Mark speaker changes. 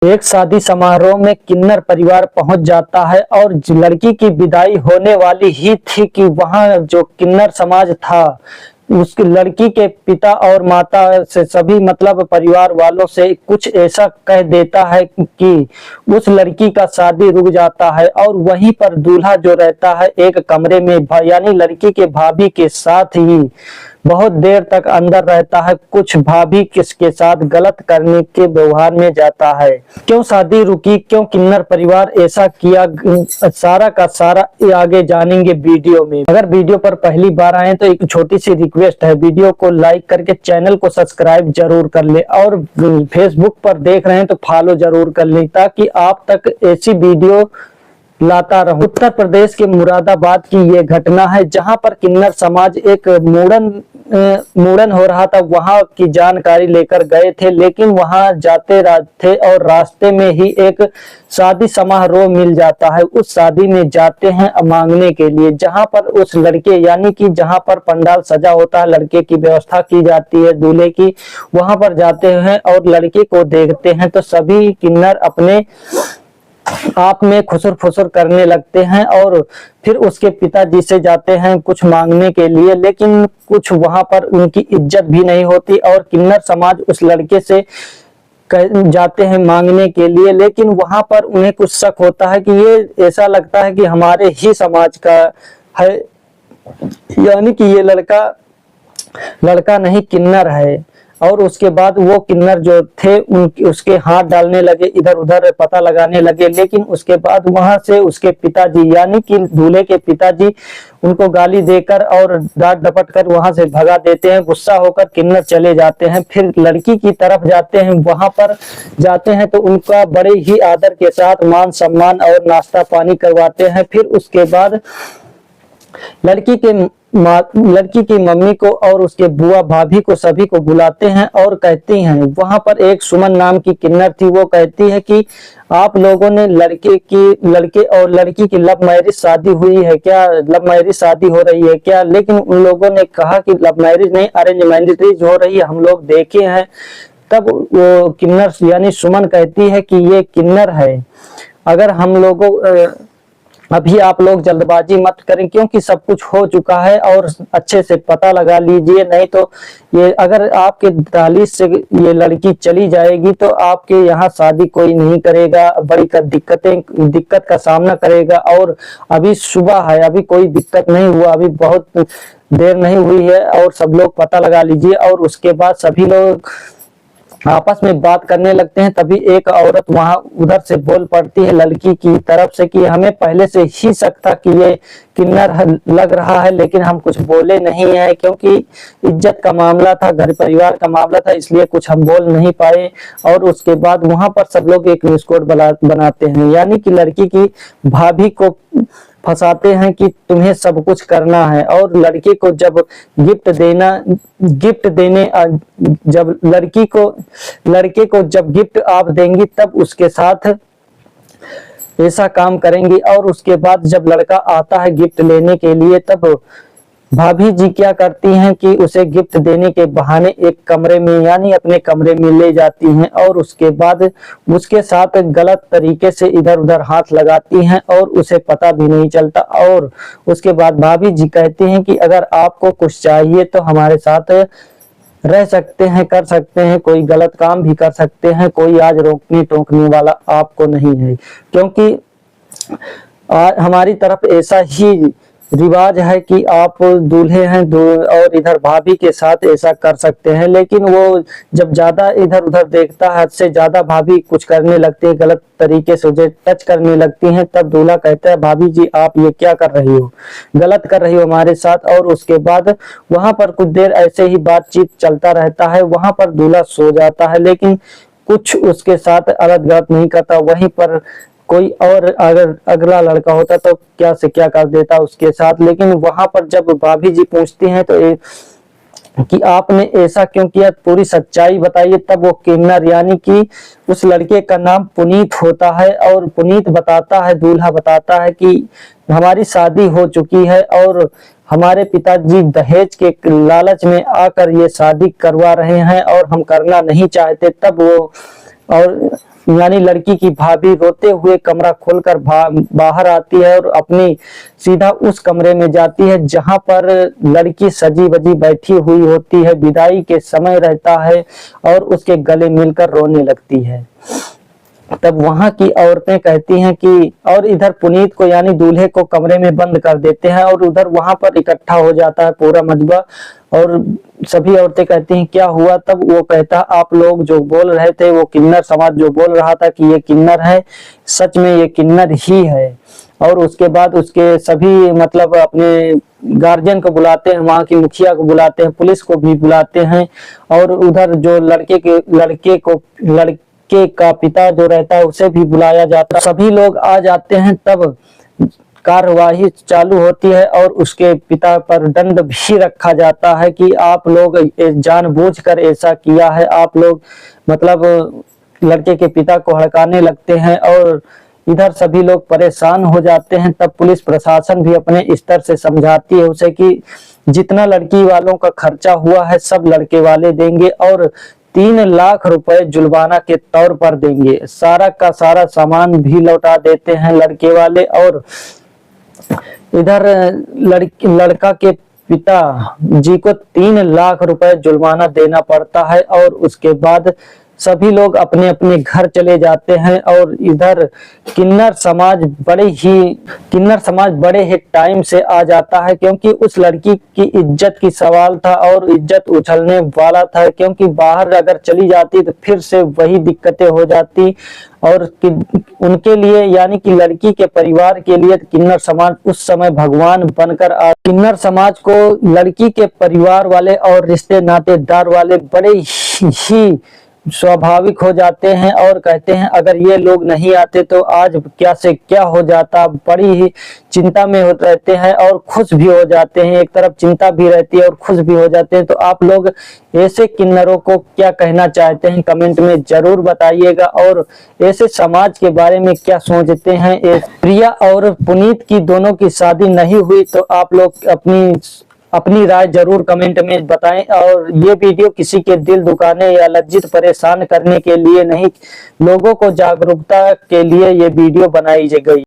Speaker 1: एक शादी समारोह में किन्नर परिवार पहुंच जाता है और लड़की की विदाई होने वाली ही थी कि वहां जो किन्नर समाज था उसकी लड़की के पिता और माता से सभी मतलब परिवार वालों से कुछ ऐसा कह देता है कि उस लड़की का शादी रुक जाता है और वहीं पर दूल्हा जो रहता है एक कमरे में यानी लड़की के भाभी के साथ ही बहुत देर तक अंदर रहता है। कुछ भाभी किसके साथ गलत करने के व्यवहार में जाता है। क्यों शादी रुकी, क्यों किन्नर परिवार ऐसा किया, सारा का सारा आगे जानेंगे वीडियो में। अगर वीडियो पर पहली बार आए तो एक छोटी सी रिक्वेस्ट है, वीडियो को लाइक करके चैनल को सब्सक्राइब जरूर कर ले और फेसबुक पर देख रहे हैं तो फॉलो जरूर कर ले ताकि आप तक ऐसी वीडियो लाता रहूं। उत्तर प्रदेश के मुरादाबाद की ये घटना है जहां पर किन्नर समाज एक मुड़न हो रहा था, वहां की जानकारी लेकर गए थे, लेकिन वहां जाते थे और रास्ते में ही एक शादी समारोह मिल जाता है। उस शादी में जाते हैं मांगने के लिए, जहां पर उस लड़के यानी कि जहां पर पंडाल सजा होता है, लड़के की व्यवस्था की जाती है दूल्हे की, वहां पर जाते हैं और लड़के को देखते हैं तो सभी किन्नर अपने आप में खुसर फुसर करने लगते हैं और फिर उसके पिताजी से जाते हैं कुछ मांगने के लिए, लेकिन कुछ वहां पर उनकी इज्जत भी नहीं होती और किन्नर समाज उस लड़के से जाते हैं मांगने के लिए, लेकिन वहां पर उन्हें कुछ शक होता है कि ये ऐसा लगता है कि हमारे ही समाज का है, यानी कि ये लड़का नहीं किन्नर है। और उसके बाद वो किन्नर जो थे उसके हाथ डालने लगे, इधर उधर पता लगाने लगे, लेकिन उसके बाद वहां से उसके पिताजी यानी कि दूल्हे के पिताजी उनको गाली देकर और डांट डपट कर वहां से भगा देते हैं। गुस्सा होकर किन्नर चले जाते हैं, फिर लड़की की तरफ जाते हैं। वहां पर जाते हैं तो उनका बड़े ही आदर के साथ मान सम्मान और नाश्ता पानी करवाते हैं। फिर उसके बाद लड़की की मम्मी को और उसके बुआ भाभी को सभी को बुलाते हैं और कहती हैं, वहां पर एक सुमन नाम की किन्नर थी, वो कहती है कि आप लोगों ने लड़के और लड़की की लव मैरिज शादी हुई है क्या, लव मैरिज शादी हो रही है क्या? लेकिन उन लोगों ने कहा कि लव मैरिज नहीं, अरेंज मैरिज हो रही है, हम लोग देखे हैं। तब वो किन्नर यानी सुमन कहती है कि ये किन्नर है, अगर हम लोगों अभी आप लोग जल्दबाजी मत करें क्योंकि सब कुछ हो चुका है और अच्छे से पता लगा लीजिए, नहीं तो ये अगर आपके दहलीज से ये लड़की चली जाएगी तो आपके यहाँ शादी कोई नहीं करेगा, बड़ी दिक्कत का सामना करेगा। और अभी सुबह है, अभी कोई दिक्कत नहीं हुआ, अभी बहुत देर नहीं हुई है और सब लोग पता लगा लीजिए। और उसके बाद सभी लोग आपस में बात करने लगते हैं, तभी एक औरत वहां उधर से बोल पड़ती है लड़की की तरफ से कि हमें पहले से ही शक था कि ये किन्नर लग रहा है, लेकिन हम कुछ बोले नहीं है क्योंकि इज्जत का मामला था, घर परिवार का मामला था, इसलिए कुछ हम बोल नहीं पाए। और उसके बाद वहां पर सब लोग एक मिसकोड बनाते हैं, यानी कि लड़की की भाभी को फंसाते हैं कि तुम्हें सब कुछ करना है। और लड़के को जब गिफ्ट देने जब लड़के को जब गिफ्ट आप देंगी तब उसके साथ ऐसा काम करेंगी। और उसके बाद जब लड़का आता है गिफ्ट लेने के लिए तब भाभी जी क्या करती हैं कि उसे गिफ्ट देने के बहाने एक कमरे में यानी अपने कमरे में ले जाती हैं और उसके बाद उसके साथ गलत तरीके से इधर उधर हाथ लगाती हैं और उसे पता भी नहीं चलता। और उसके बाद भाभी जी कहती हैं कि अगर आपको कुछ चाहिए तो हमारे साथ रह सकते हैं, कर सकते हैं, कोई गलत काम भी कर सकते हैं, कोई आज रोकने टोकने वाला आपको नहीं है, क्योंकि हमारी तरफ ऐसा ही रिवाज है कि आप दूल्हे हैं और इधर भाभी के साथ ऐसा कर सकते हैं। लेकिन वो जब ज्यादा इधर उधर देखता है, हद से ज्यादा भाभी कुछ करने लगती है, गलत तरीके से उसे टच करने लगती हैं, तब दूल्हा कहता है भाभी जी आप ये क्या कर रही हो, गलत कर रही हो हमारे साथ। और उसके बाद वहां पर कुछ देर ऐसे ही बातचीत चलता रहता है। वहां पर दूल्हा सो जाता है, लेकिन कुछ उसके साथ अलग गलत नहीं करता। वहीं पर कोई और अगर अगला लड़का होता तो क्या से क्या कर देता उसके साथ। लेकिन वहां पर जब भाभी जी पूछती हैं तो कि आपने ऐसा क्यों किया, पूरी सच्चाई बताइए, तब वो किन्नर यानी कि उस लड़के का नाम पुनीत होता है और पुनीत बताता है, दूल्हा बताता है कि हमारी शादी हो चुकी है और हमारे पिताजी दहेज के लालच में आकर ये शादी करवा रहे हैं और हम करना नहीं चाहते। तब वो और यानी लड़की की भाभी रोते हुए कमरा खोलकर बाहर आती है और अपनी सीधा उस कमरे में जाती है जहां पर लड़की सजी बजी बैठी हुई होती है, विदाई के समय रहता है और उसके गले मिलकर रोने लगती है। तब वहां की औरतें कहती हैं कि, और इधर पुनीत को यानी दूल्हे को कमरे में बंद कर देते हैं और उधर वहां पर इकट्ठा हो जाता है पूरा मजबा और सभी औरतें कहती हैं क्या हुआ। तब वो कहता, आप लोग जो बोल रहे थे, वो किन्नर समाज जो बोल रहा था कि ये किन्नर है, सच में ये किन्नर ही है। और उसके बाद उसके सभी मतलब अपने गार्जियन को बुलाते हैं, वहां की मुखिया को बुलाते हैं, पुलिस को भी बुलाते हैं और उधर जो लड़के का पिता जो रहता है उसे भी बुलाया जाता है। सभी लोग आ जाते हैं। तब कार्यवाही चालू होती है और उसके पिता पर दंड भी रखा जाता है कि आप लोग जानबूझकर ऐसा किया है। आप लोग मतलब लड़के के पिता को हड़काने लगते हैं और इधर सभी लोग परेशान हो जाते हैं। तब पुलिस प्रशासन भी अपने स्तर से समझाती है उसे कि जितना लड़की वालों का खर्चा हुआ है सब लड़के वाले देंगे और 3 लाख रुपए जुर्माना के तौर पर देंगे। सारा का सारा सामान भी लौटा देते हैं लड़के वाले। और इधर लड़का के पिता जी को 3 लाख रुपए जुर्माना देना पड़ता है और उसके बाद सभी लोग अपने अपने घर चले जाते हैं। और इधर किन्नर समाज बड़े ही टाइम से आ जाता है क्योंकि उस लड़की की इज्जत की सवाल था और इज्जत उछलने वाला था, क्योंकि बाहर अगर चली जाती तो फिर से वही दिक्कतें हो जाती। और उनके लिए यानी कि लड़की के परिवार के लिए किन्नर समाज उस समय भगवान बनकर किन्नर समाज को लड़की के परिवार वाले और रिश्ते नातेदार वाले बड़े ही स्वाभाविक हो जाते हैं और कहते हैं अगर ये लोग नहीं आते तो आज क्या से क्या हो जाता। बड़ी ही चिंता में रहते हैं और खुश भी हो जाते हैं, एक तरफ चिंता भी रहती है और खुश भी हो जाते हैं। तो आप लोग ऐसे किन्नरों को क्या कहना चाहते हैं कमेंट में जरूर बताइएगा और ऐसे समाज के बारे में क्या सोचते हैं। प्रिया और पुनीत की दोनों की शादी नहीं हुई तो आप लोग अपनी राय जरूर कमेंट में बताएं। और ये वीडियो किसी के दिल दुखाने या लज्जित परेशान करने के लिए नहीं, लोगों को जागरूकता के लिए ये वीडियो बनाई गई।